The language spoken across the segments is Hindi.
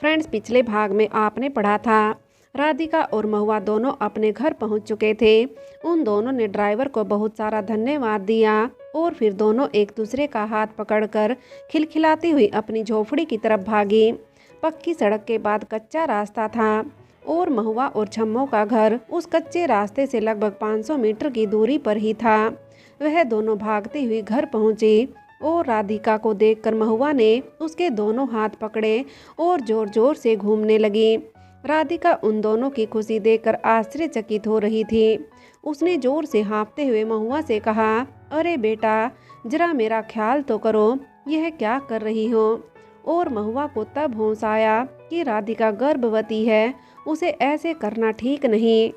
फ्रेंड्स, पिछले भाग में आपने पढ़ा था राधिका और महुआ दोनों अपने घर पहुंच चुके थे। उन दोनों ने ड्राइवर को बहुत सारा धन्यवाद दिया और फिर दोनों एक दूसरे का हाथ पकड़कर खिलखिलाती हुई अपनी झोपड़ी की तरफ भागी। पक्की सड़क के बाद कच्चा रास्ता था और महुआ और छम्मो का घर उस कच्चे रास्ते से लगभग 500 मीटर की दूरी पर ही था। वह दोनों भागती हुई घर पहुंची और राधिका को देखकर महुआ ने उसके दोनों हाथ पकड़े और जोर जोर से घूमने लगी। राधिका उन दोनों की खुशी देखकर आश्चर्यचकित हो रही थी। उसने जोर से हाँफते हुए महुआ से कहा, अरे बेटा, जरा मेरा ख्याल तो करो, यह क्या कर रही हो। और महुआ को तब होश आया कि राधिका गर्भवती है, उसे ऐसे करना ठीक नहीं।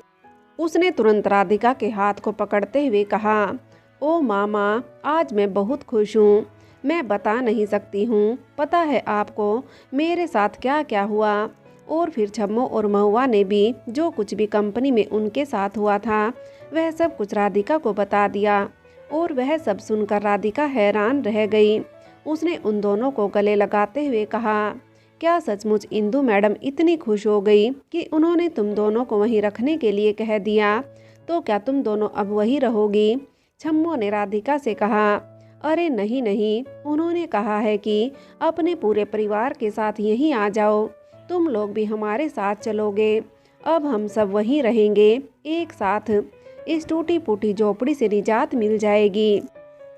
उसने तुरंत राधिका के हाथ को पकड़ते हुए कहा, ओ मामा, आज मैं बहुत खुश हूँ। मैं बता नहीं सकती हूँ, पता है आपको मेरे साथ क्या क्या हुआ। और फिर छम्मो और महुआ ने भी जो कुछ भी कंपनी में उनके साथ हुआ था वह सब कुछ राधिका को बता दिया। और वह सब सुनकर राधिका हैरान रह गई। उसने उन दोनों को गले लगाते हुए कहा, क्या सचमुच इंदु मैडम इतनी खुश हो गई कि उन्होंने तुम दोनों को वहीं रखने के लिए कह दिया? तो क्या तुम दोनों अब वहीं रहोगी? छम्मो ने राधिका से कहा, अरे नहीं नहीं, उन्होंने कहा है कि अपने पूरे परिवार के साथ यहीं आ जाओ, तुम लोग भी हमारे साथ चलोगे। अब हम सब वहीं रहेंगे एक साथ। इस टूटी फूटी झोपड़ी से निजात मिल जाएगी।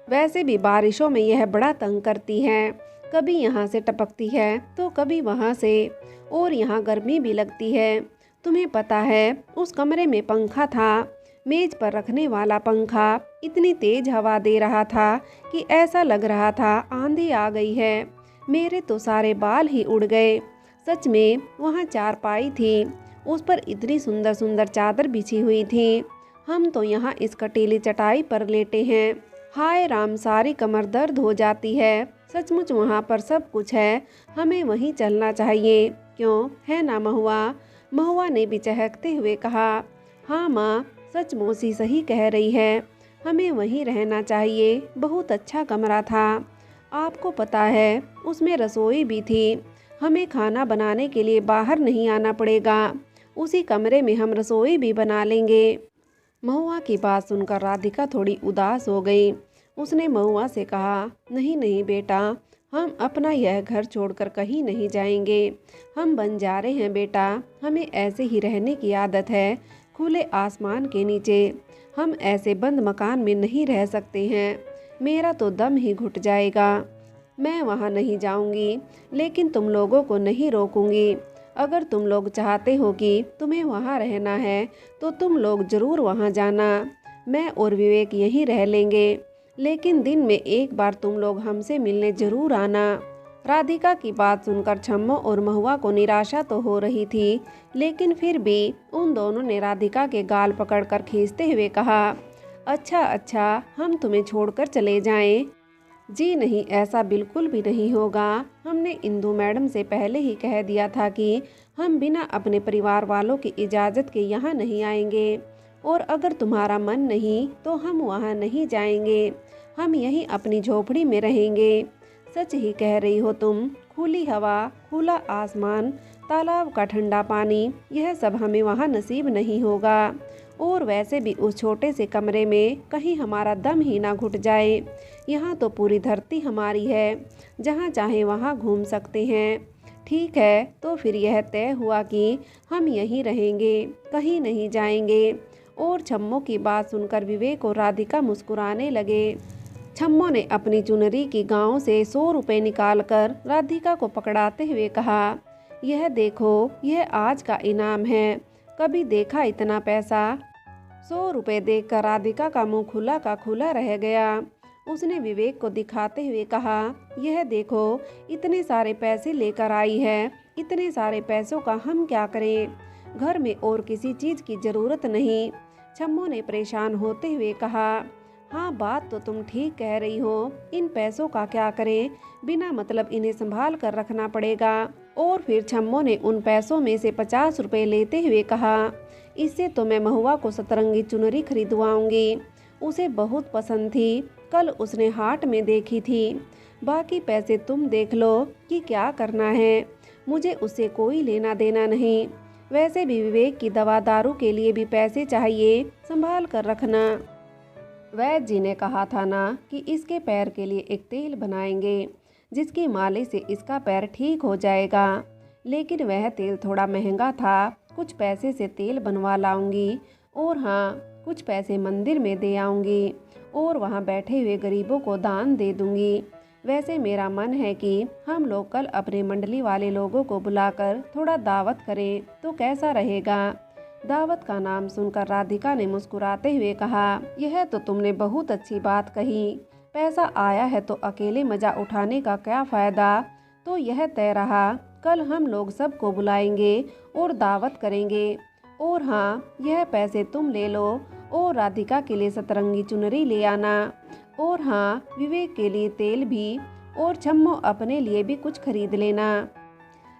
वैसे भी बारिशों में यह बड़ा तंग करती है, कभी यहाँ से टपकती है तो कभी वहाँ से, और यहाँ गर्मी भी लगती है। तुम्हें पता है उस कमरे में पंखा था, मेज पर रखने वाला पंखा इतनी तेज हवा दे रहा था कि ऐसा लग रहा था आंधी आ गई है। मेरे तो सारे बाल ही उड़ गए। सच में वहाँ चारपाई थी, उस पर इतनी सुंदर सुंदर चादर बिछी हुई थी। हम तो यहाँ इस कटीली चटाई पर लेटे हैं। हाय राम, सारी कमर दर्द हो जाती है। सचमुच वहाँ पर सब कुछ है, हमें वहीं चलना चाहिए, क्यों है ना महुआ? महुआ ने भी चहकते हुए कहा, हाँ माँ, सच मौसी सही कह रही है, हमें वहीं रहना चाहिए। बहुत अच्छा कमरा था, आपको पता है उसमें रसोई भी थी, हमें खाना बनाने के लिए बाहर नहीं आना पड़ेगा, उसी कमरे में हम रसोई भी बना लेंगे। महुआ की बात सुनकर राधिका थोड़ी उदास हो गई। उसने महुआ से कहा, नहीं नहीं बेटा, हम अपना यह घर छोड़कर कहीं नहीं जाएंगे। हम बंजारे हैं बेटा, हमें ऐसे ही रहने की आदत है, खुले आसमान के नीचे। हम ऐसे बंद मकान में नहीं रह सकते हैं, मेरा तो दम ही घुट जाएगा। मैं वहाँ नहीं जाऊँगी, लेकिन तुम लोगों को नहीं रोकूंगी। अगर तुम लोग चाहते हो कि तुम्हें वहाँ रहना है तो तुम लोग ज़रूर वहाँ जाना। मैं और विवेक यहीं रह लेंगे, लेकिन दिन में एक बार तुम लोग हमसे मिलने ज़रूर आना। राधिका की बात सुनकर छम्मो और महुआ को निराशा तो हो रही थी, लेकिन फिर भी उन दोनों ने राधिका के गाल पकड़कर खींचते हुए कहा, अच्छा अच्छा, हम तुम्हें छोड़कर चले जाएं? जी नहीं, ऐसा बिल्कुल भी नहीं होगा। हमने इंदु मैडम से पहले ही कह दिया था कि हम बिना अपने परिवार वालों की इजाज़त के यहाँ नहीं आएंगे, और अगर तुम्हारा मन नहीं तो हम वहाँ नहीं जाएंगे, हम यहीं अपनी झोपड़ी में रहेंगे। सच ही कह रही हो तुम, खुली हवा, खुला आसमान, तालाब का ठंडा पानी, यह सब हमें वहाँ नसीब नहीं होगा। और वैसे भी उस छोटे से कमरे में कहीं हमारा दम ही ना घुट जाए। यहाँ तो पूरी धरती हमारी है, जहाँ चाहे वहाँ घूम सकते हैं। ठीक है, तो फिर यह तय हुआ कि हम यहीं रहेंगे, कहीं नहीं जाएंगे। और छम्मो की बात सुनकर विवेक और राधिका मुस्कुराने लगे। छम्मो ने अपनी चुनरी की गांव से 100 रुपये निकालकर राधिका को पकड़ाते हुए कहा, यह देखो, यह आज का इनाम है, कभी देखा इतना पैसा? 100 रुपये देखकर राधिका का मुंह खुला का खुला रह गया। उसने विवेक को दिखाते हुए कहा, यह देखो, इतने सारे पैसे लेकर आई है, इतने सारे पैसों का हम क्या करें? घर में और किसी चीज़ की ज़रूरत नहीं। छम्मो ने परेशान होते हुए कहा, हाँ, बात तो तुम ठीक कह रही हो, इन पैसों का क्या करें, बिना मतलब इन्हें संभाल कर रखना पड़ेगा। और फिर छम्मो ने उन पैसों में से 50 रुपये लेते हुए कहा, इससे तो मैं महुआ को सतरंगी चुनरी खरीदवाऊंगी, उसे बहुत पसंद थी, कल उसने हाट में देखी थी। बाकी पैसे तुम देख लो कि क्या करना है। मुझे उससे कोई लेना देना नहीं। वैसे भी विवेक की दवा दारू के लिए भी पैसे चाहिए, संभाल कर रखना। वैद्य जी ने कहा था ना कि इसके पैर के लिए एक तेल बनाएंगे जिसकी मालिश से इसका पैर ठीक हो जाएगा। लेकिन वह तेल थोड़ा महंगा था। कुछ पैसे से तेल बनवा लाऊंगी और हाँ, कुछ पैसे मंदिर में दे आऊंगी और वहाँ बैठे हुए गरीबों को दान दे दूंगी। वैसे मेरा मन है कि हम लोग कल अपने मंडली वाले लोगों को बुलाकर थोड़ा दावत करें, तो कैसा रहेगा? दावत का नाम सुनकर राधिका ने मुस्कुराते हुए कहा, यह तो तुमने बहुत अच्छी बात कही। पैसा आया है तो अकेले मजा उठाने का क्या फायदा। तो यह तय रहा, कल हम लोग सबको बुलाएंगे और दावत करेंगे। और हाँ, यह पैसे तुम ले लो और राधिका के लिए सतरंगी चुनरी ले आना। और हाँ, विवेक के लिए तेल भी, और छम्मो अपने लिए भी कुछ खरीद लेना।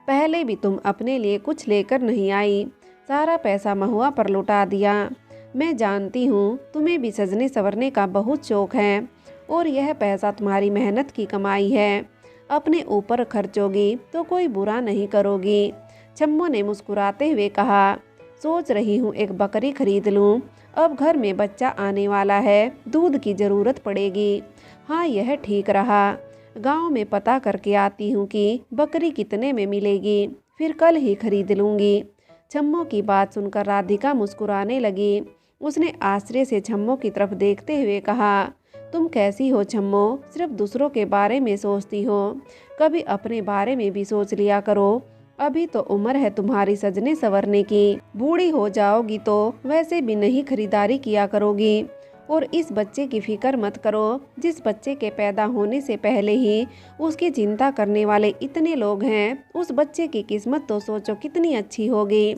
पहले भी तुम अपने लिए कुछ लेकर नहीं आई, सारा पैसा महुआ पर लुटा दिया। मैं जानती हूँ तुम्हें भी सजने संवरने का बहुत शौक है और यह पैसा तुम्हारी मेहनत की कमाई है। अपने ऊपर खर्चोगी तो कोई बुरा नहीं करोगी। छम्मो ने मुस्कुराते हुए कहा, सोच रही हूँ एक बकरी खरीद लूँ। अब घर में बच्चा आने वाला है, दूध की ज़रूरत पड़ेगी। हाँ, यह ठीक रहा। गांव में पता करके आती हूँ कि बकरी कितने में मिलेगी, फिर कल ही खरीद लूँगी। छम्मो की बात सुनकर राधिका मुस्कुराने लगी। उसने आश्चर्य से छम्मो की तरफ देखते हुए कहा, तुम कैसी हो छम्मो? सिर्फ दूसरों के बारे में सोचती हो, कभी अपने बारे में भी सोच लिया करो। अभी तो उम्र है तुम्हारी सजने संवरने की, बूढ़ी हो जाओगी तो वैसे भी नहीं खरीदारी किया करोगी। और इस बच्चे की फिक्र मत करो, जिस बच्चे के पैदा होने से पहले ही उसकी चिंता करने वाले इतने लोग हैं। उस बच्चे की किस्मत तो सोचो कितनी अच्छी होगी।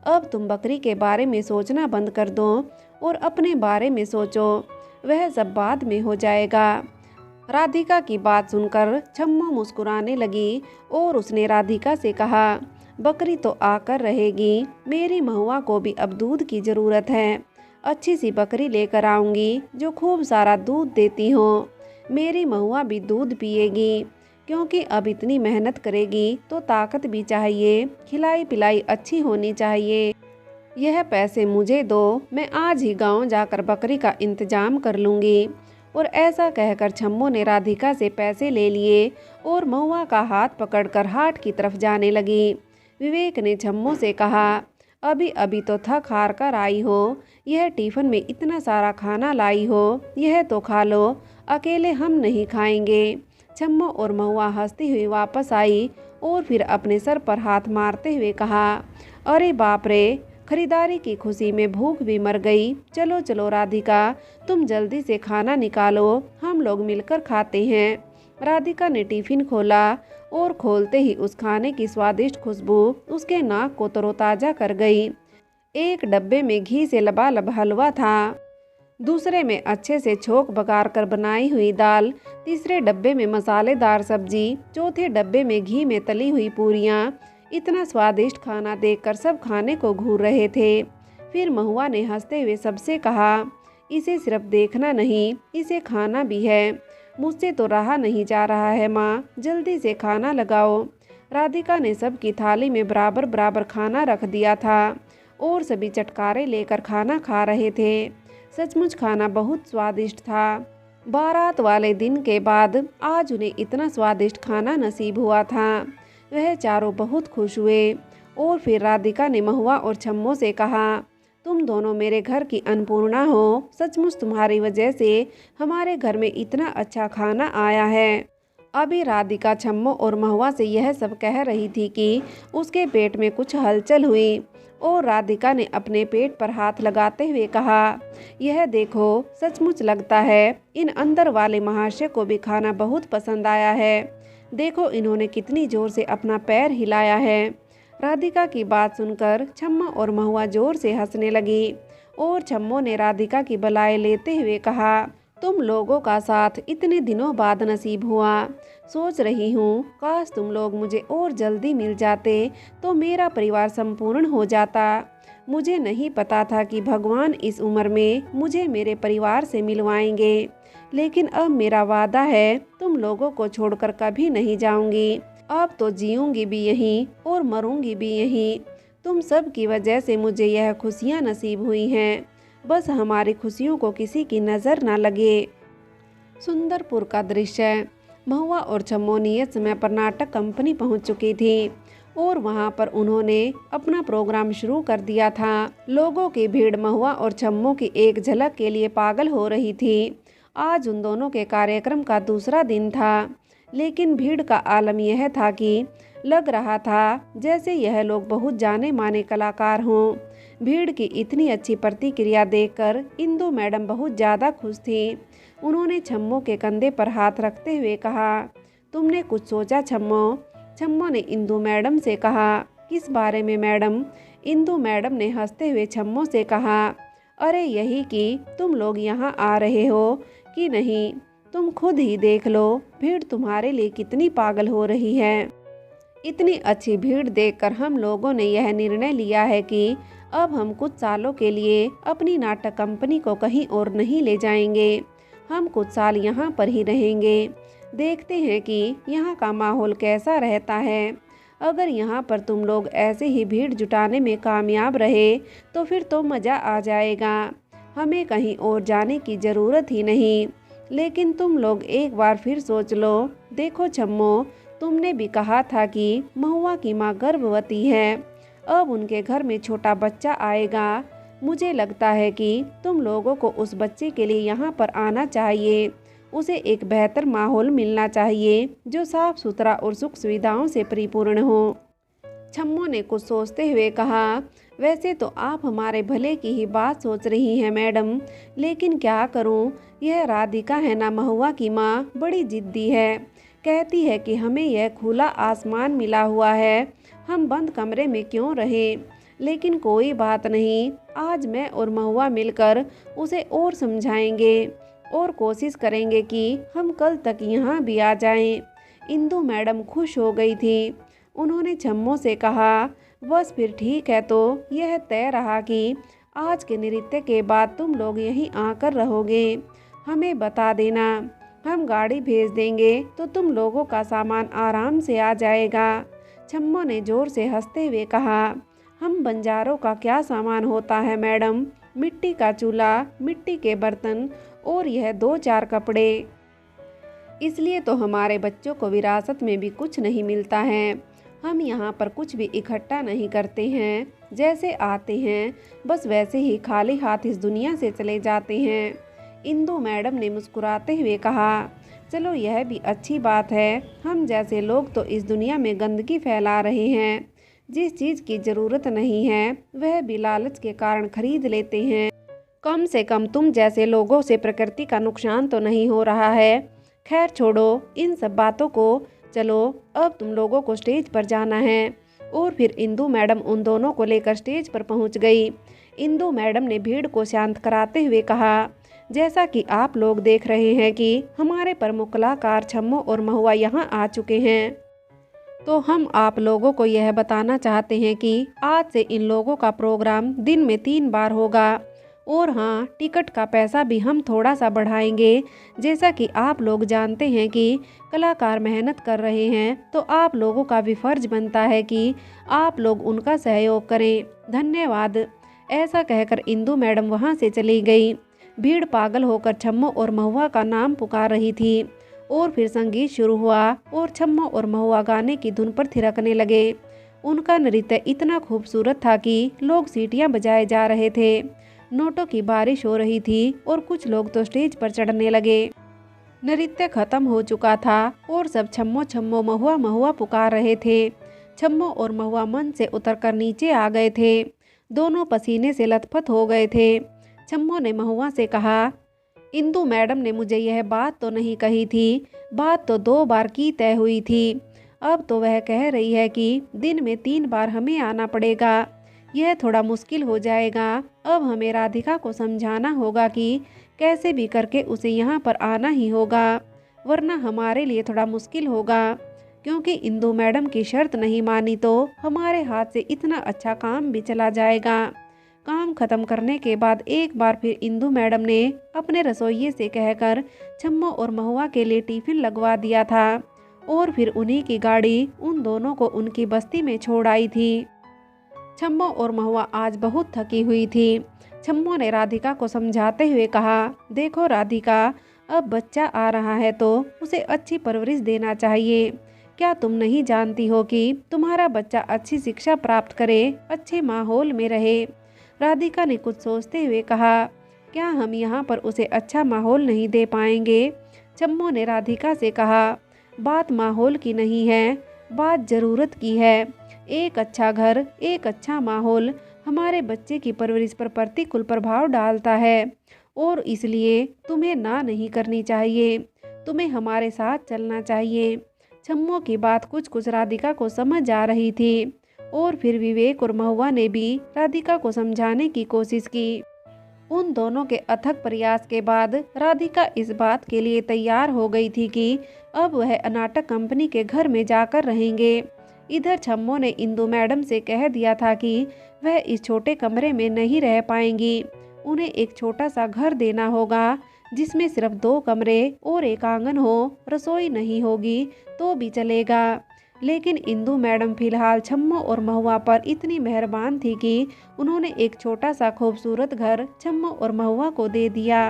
अब तुम बकरी के बारे में सोचना बंद कर दो और अपने बारे में सोचो, वह सब बाद में हो जाएगा। राधिका की बात सुनकर छम्मो मुस्कुराने लगी और उसने राधिका से कहा, बकरी तो आकर रहेगी, मेरी महुआ को भी अब दूध की ज़रूरत है। अच्छी सी बकरी लेकर आऊँगी जो खूब सारा दूध देती हो। मेरी महुआ भी दूध पिएगी, क्योंकि अब इतनी मेहनत करेगी तो ताकत भी चाहिए, खिलाई पिलाई अच्छी होनी चाहिए। यह पैसे मुझे दो, मैं आज ही गांव जाकर बकरी का इंतजाम कर लूँगी। और ऐसा कहकर छम्मो ने राधिका से पैसे ले लिए और महुआ का हाथ पकड़कर हाट की तरफ जाने लगी। विवेक ने छम्मो से कहा, अभी अभी तो थक हार कर आई हो, यह टिफ़िन में इतना सारा खाना लाई हो, यह तो खा लो, अकेले हम नहीं खाएंगे। छम्मो और महुआ हंसती हुई वापस आई और फिर अपने सर पर हाथ मारते हुए कहा, अरे बाप रे, खरीदारी की खुशी में भूख भी मर गई। चलो चलो राधिका, तुम जल्दी से खाना निकालो, हम लोग मिलकर खाते हैं। राधिका ने टिफ़िन खोला और खोलते ही उस खाने की स्वादिष्ट खुशबू उसके नाक को तरोताज़ा कर गई। एक डब्बे में घी से लबालब हलवा था, दूसरे में अच्छे से छोंक बघार कर बनाई हुई दाल, तीसरे डब्बे में मसालेदार सब्जी, चौथे डब्बे में घी में तली हुई पूरियाँ। इतना स्वादिष्ट खाना देखकर सब खाने को घूर रहे थे। फिर महुआ ने हंसते हुए सबसे कहा, इसे सिर्फ देखना नहीं, इसे खाना भी है। मुझसे तो रहा नहीं जा रहा है माँ, जल्दी से खाना लगाओ। राधिका ने सबकी थाली में बराबर बराबर खाना रख दिया था और सभी चटकारे लेकर खाना खा रहे थे। सचमुच खाना बहुत स्वादिष्ट था। बारात वाले दिन के बाद आज उन्हें इतना स्वादिष्ट खाना नसीब हुआ था। वह चारों बहुत खुश हुए और फिर राधिका ने महुआ और छम्मो से कहा, तुम दोनों मेरे घर की अन्नपूर्णा हो, सचमुच तुम्हारी वजह से हमारे घर में इतना अच्छा खाना आया है। अभी राधिका छम्मो और महुआ से यह सब कह रही थी कि उसके पेट में कुछ हलचल हुई और राधिका ने अपने पेट पर हाथ लगाते हुए कहा, यह देखो, सचमुच लगता है इन अंदर वाले महाशय को भी खाना बहुत पसंद आया है। देखो इन्होंने कितनी जोर से अपना पैर हिलाया है। राधिका की बात सुनकर छम्मो और महुआ जोर से हंसने लगी और छम्मो ने राधिका की बलाए लेते हुए कहा, तुम लोगों का साथ इतने दिनों बाद नसीब हुआ। सोच रही हूँ काश तुम लोग मुझे और जल्दी मिल जाते तो मेरा परिवार संपूर्ण हो जाता। मुझे नहीं पता था कि भगवान इस उम्र में मुझे मेरे परिवार से मिलवाएंगे, लेकिन अब मेरा वादा है तुम लोगों को छोड़कर कभी नहीं जाऊंगी। अब तो जीऊँगी भी यहीं और मरूंगी भी यहीं। तुम सब की वजह से मुझे यह खुशियाँ नसीब हुई हैं। बस हमारी खुशियों को किसी की नज़र ना लगे। सुंदरपुर का दृश्य। महुआ और छम्मो नियत समय पर नाटक कंपनी पहुंच चुकी थी और वहां पर उन्होंने अपना प्रोग्राम शुरू कर दिया था। लोगों की भीड़ महुआ और छम्मो की एक झलक के लिए पागल हो रही थी। आज उन दोनों के कार्यक्रम का दूसरा दिन था, लेकिन भीड़ का आलम यह था कि लग रहा था जैसे यह लोग बहुत जाने माने कलाकार हों। भीड़ की इतनी अच्छी प्रतिक्रिया देखकर इंदु मैडम बहुत ज़्यादा खुश थी। उन्होंने छम्मो के कंधे पर हाथ रखते हुए कहा, तुमने कुछ सोचा छम्मो? छम्मो ने इंदु मैडम से कहा। किस बारे में मैडम? इंदु मैडम ने हंसते हुए छम्मो से कहा, अरे यही कि तुम लोग यहाँ आ रहे हो कि नहीं। तुम खुद ही देख लो भीड़ तुम्हारे लिए कितनी पागल हो रही है। इतनी अच्छी भीड़ देखकर हम लोगों ने यह निर्णय लिया है कि अब हम कुछ सालों के लिए अपनी नाटक कंपनी को कहीं और नहीं ले जाएंगे। हम कुछ साल यहाँ पर ही रहेंगे। देखते हैं कि यहाँ का माहौल कैसा रहता है। अगर यहाँ पर तुम लोग ऐसे ही भीड़ जुटाने में कामयाब रहे तो फिर तो मज़ा आ जाएगा। हमें कहीं और जाने की ज़रूरत ही नहीं। लेकिन तुम लोग एक बार फिर सोच लो। देखो छम्मो, तुमने भी कहा था कि महुआ की माँ गर्भवती है। अब उनके घर में छोटा बच्चा आएगा। मुझे लगता है कि तुम लोगों को उस बच्चे के लिए यहाँ पर आना चाहिए। उसे एक बेहतर माहौल मिलना चाहिए जो साफ सुथरा और सुख सुविधाओं से परिपूर्ण हो। छम्मो ने कुछ सोचते हुए कहा, वैसे तो आप हमारे भले की ही बात सोच रही हैं मैडम, लेकिन क्या करूं, यह राधिका है ना महुआ की माँ, बड़ी जिद्दी है। कहती है कि हमें यह खुला आसमान मिला हुआ है, हम बंद कमरे में क्यों रहें। लेकिन कोई बात नहीं, आज मैं और महुआ मिलकर उसे और समझाएंगे और कोशिश करेंगे कि हम कल तक यहाँ भी आ जाएं। इंदु मैडम खुश हो गई थी। उन्होंने छम्मो से कहा, बस फिर ठीक है, तो यह तय रहा कि आज के नृत्य के बाद तुम लोग यहीं आकर रहोगे। हमें बता देना, हम गाड़ी भेज देंगे तो तुम लोगों का सामान आराम से आ जाएगा। छम्मो ने जोर से हंसते हुए कहा, हम बंजारों का क्या सामान होता है मैडम, मिट्टी का चूल्हा, मिट्टी के बर्तन और यह 2-4 कपड़े। इसलिए तो हमारे बच्चों को विरासत में भी कुछ नहीं मिलता है। हम यहाँ पर कुछ भी इकट्ठा नहीं करते हैं। जैसे आते हैं बस वैसे ही खाली हाथ इस दुनिया से चले जाते हैं। इंदु मैडम ने मुस्कुराते हुए कहा, चलो यह भी अच्छी बात है। हम जैसे लोग तो इस दुनिया में गंदगी फैला रहे हैं। जिस चीज़ की ज़रूरत नहीं है वह भी लालच के कारण खरीद लेते हैं। कम से कम तुम जैसे लोगों से प्रकृति का नुकसान तो नहीं हो रहा है। खैर छोड़ो इन सब बातों को, चलो अब तुम लोगों को स्टेज पर जाना है। और फिर इंदु मैडम उन दोनों को लेकर स्टेज पर पहुंच गई। इंदु मैडम ने भीड़ को शांत कराते हुए कहा, जैसा कि आप लोग देख रहे हैं कि हमारे प्रमुख कलाकार छम्मो और महुआ यहाँ आ चुके हैं, तो हम आप लोगों को यह बताना चाहते हैं कि आज से इन लोगों का प्रोग्राम दिन में 3 बार होगा। और हाँ, टिकट का पैसा भी हम थोड़ा सा बढ़ाएंगे। जैसा कि आप लोग जानते हैं कि कलाकार मेहनत कर रहे हैं, तो आप लोगों का भी फर्ज बनता है कि आप लोग उनका सहयोग करें। धन्यवाद। ऐसा कहकर इंदु मैडम वहाँ से चली गई। भीड़ पागल होकर छम्मो और महुआ का नाम पुकार रही थी। और फिर संगीत शुरू हुआ और छम्मो और महुआ गाने की धुन पर थिरकने लगे। उनका नृत्य इतना खूबसूरत था कि लोग सीटियाँ बजाए जा रहे थे। नोटों की बारिश हो रही थी और कुछ लोग तो स्टेज पर चढ़ने लगे। नृत्य खत्म हो चुका था और सब छम्मो छम्मो महुआ महुआ पुकार रहे थे। छम्मो और महुआ मंच से उतरकर नीचे आ गए थे। दोनों पसीने से लथपथ हो गए थे। छम्मो ने महुआ से कहा, इंदु मैडम ने मुझे यह बात तो नहीं कही थी, बात तो 2 बार की तय हुई थी। अब तो वह कह रही है कि दिन में 3 बार हमें आना पड़ेगा। यह थोड़ा मुश्किल हो जाएगा। अब हमें राधिका को समझाना होगा कि कैसे भी करके उसे यहाँ पर आना ही होगा, वरना हमारे लिए थोड़ा मुश्किल होगा। क्योंकि इंदु मैडम की शर्त नहीं मानी तो हमारे हाथ से इतना अच्छा काम भी चला जाएगा। काम खत्म करने के बाद एक बार फिर इंदु मैडम ने अपने रसोइये से कहकर छम्मो और महुआ के लिए टिफिन लगवा दिया था। और फिर उन्हीं की गाड़ी उन दोनों को उनकी बस्ती में छोड़ आई थी। छम्मो और महुआ आज बहुत थकी हुई थी। छम्मो ने राधिका को समझाते हुए कहा, देखो राधिका, अब बच्चा आ रहा है तो उसे अच्छी परवरिश देना चाहिए। क्या तुम नहीं जानती हो कि तुम्हारा बच्चा अच्छी शिक्षा प्राप्त करे, अच्छे माहौल में रहे। राधिका ने कुछ सोचते हुए कहा, क्या हम यहाँ पर उसे अच्छा माहौल नहीं दे पाएंगे। छम्मो ने राधिका से कहा, बात माहौल की नहीं है, बात ज़रूरत की है। एक अच्छा घर, एक अच्छा माहौल हमारे बच्चे की परवरिश पर प्रतिकूल प्रभाव डालता है और इसलिए तुम्हें ना नहीं करनी चाहिए, तुम्हें हमारे साथ चलना चाहिए। छम्मो की बात कुछ कुछ राधिका को समझ आ रही थी और फिर विवेक और महुआ ने भी राधिका को समझाने की कोशिश की। उन दोनों के अथक प्रयास के बाद राधिका इस बात के लिए तैयार हो गई थी कि अब वह नाटक कंपनी के घर में जाकर रहेंगे। इधर छम्मो ने इंदु मैडम से कह दिया था कि वह इस छोटे कमरे में नहीं रह पाएंगी, उन्हें एक छोटा सा घर देना होगा जिसमें सिर्फ 2 कमरे और एक आंगन हो, रसोई नहीं होगी तो भी चलेगा। लेकिन इंदु मैडम फिलहाल छम्मो और महुआ पर इतनी मेहरबान थी कि उन्होंने एक छोटा सा खूबसूरत घर छम्मो और महुआ को दे दिया।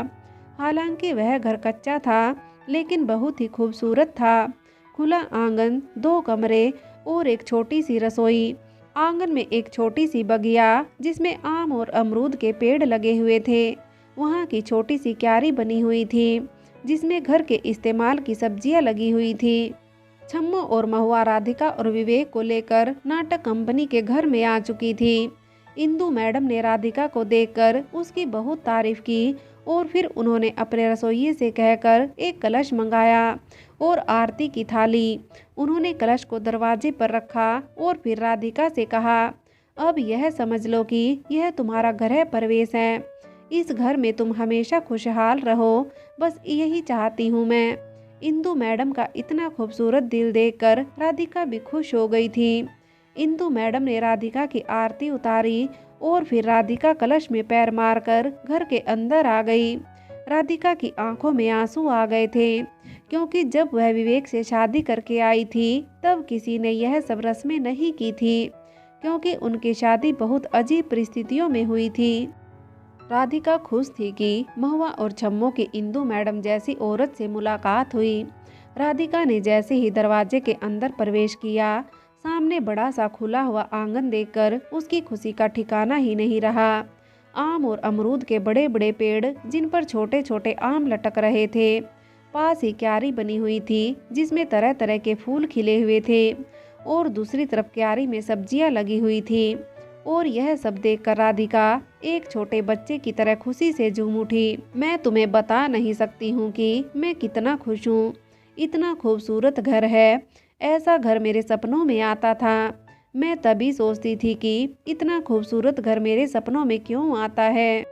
हालांकि वह घर कच्चा था लेकिन बहुत ही खूबसूरत था। खुला आंगन, 2 कमरे और एक छोटी सी रसोई। आंगन में एक छोटी सी बगिया जिसमें आम और अमरूद के पेड़ लगे हुए थे। वहाँ की छोटी सी क्यारी बनी हुई थी जिसमें घर के इस्तेमाल की सब्जियां लगी हुई थी। छम्मो और महुआ राधिका और विवेक को लेकर नाटक कंपनी के घर में आ चुकी थी। इंदु मैडम ने राधिका को देखकर उसकी बहुत तारीफ की और फिर उन्होंने अपने रसोइये से कहकर एक कलश मंगाया और आरती की थाली। उन्होंने कलश को दरवाजे पर रखा और फिर राधिका से कहा, अब यह समझ लो कि यह तुम्हारा गृह प्रवेश है। इस घर में तुम हमेशा खुशहाल रहो, बस यही चाहती हूँ मैं। इंदु मैडम का इतना खूबसूरत दिल देखकर राधिका भी खुश हो गई थी। इंदु मैडम ने राधिका की आरती उतारी और फिर राधिका कलश में पैर मारकर घर के अंदर आ गई। राधिका की आंखों में आंसू आ गए थे क्योंकि जब वह विवेक से शादी करके आई थी तब किसी ने यह सब रस्में नहीं की थी, क्योंकि उनकी शादी बहुत अजीब परिस्थितियों में हुई थी। राधिका खुश थी कि महुआ और छम्मो की इंदु मैडम जैसी औरत से मुलाकात हुई। राधिका ने जैसे ही दरवाजे के अंदर प्रवेश किया, सामने बड़ा सा खुला हुआ आंगन देखकर उसकी खुशी का ठिकाना ही नहीं रहा। आम और अमरूद के बड़े बड़े पेड़ जिन पर छोटे छोटे आम लटक रहे थे। पास ही क्यारी बनी हुई थी जिसमें तरह तरह के फूल खिले हुए थे और दूसरी तरफ क्यारी में सब्जियां लगी हुई थी। और यह सब देखकर राधिका एक छोटे बच्चे की तरह खुशी से झूम उठी। मैं तुम्हें बता नहीं सकती हूँ कि मैं कितना खुश हूँ। इतना खूबसूरत घर है, ऐसा घर मेरे सपनों में आता था। मैं तभी सोचती थी कि इतना खूबसूरत घर मेरे सपनों में क्यों आता है,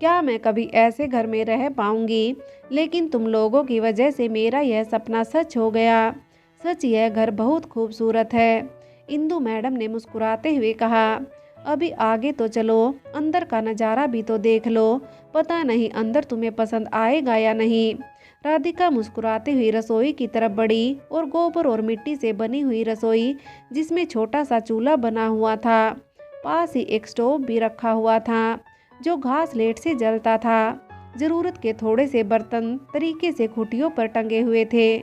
क्या मैं कभी ऐसे घर में रह पाऊंगी। लेकिन तुम लोगों की वजह से मेरा यह सपना सच हो गया। सच यह घर बहुत खूबसूरत है। इंदु मैडम ने मुस्कुराते हुए कहा, अभी आगे तो चलो, अंदर का नज़ारा भी तो देख लो, पता नहीं अंदर तुम्हें पसंद आएगा या नहीं। राधिका मुस्कुराते हुई रसोई की तरफ बढ़ी और गोबर और मिट्टी से बनी हुई रसोई जिसमें छोटा सा चूल्हा बना हुआ था, पास ही एक स्टोव भी रखा हुआ था जो घास लेट से जलता था। ज़रूरत के थोड़े से बर्तन तरीके से खुटियों पर टंगे हुए थे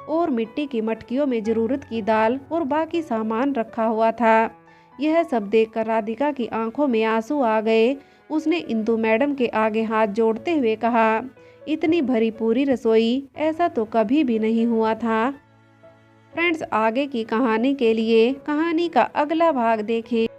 और मिट्टी की मटकियों में ज़रूरत की दाल और बाकी सामान रखा हुआ था। यह सब देखकर राधिका की आंखों में आंसू आ गए। उसने इंदु मैडम के आगे हाथ जोड़ते हुए कहा, इतनी भरी पूरी रसोई ऐसा तो कभी भी नहीं हुआ था। फ्रेंड्स, आगे की कहानी के लिए कहानी का अगला भाग देखें।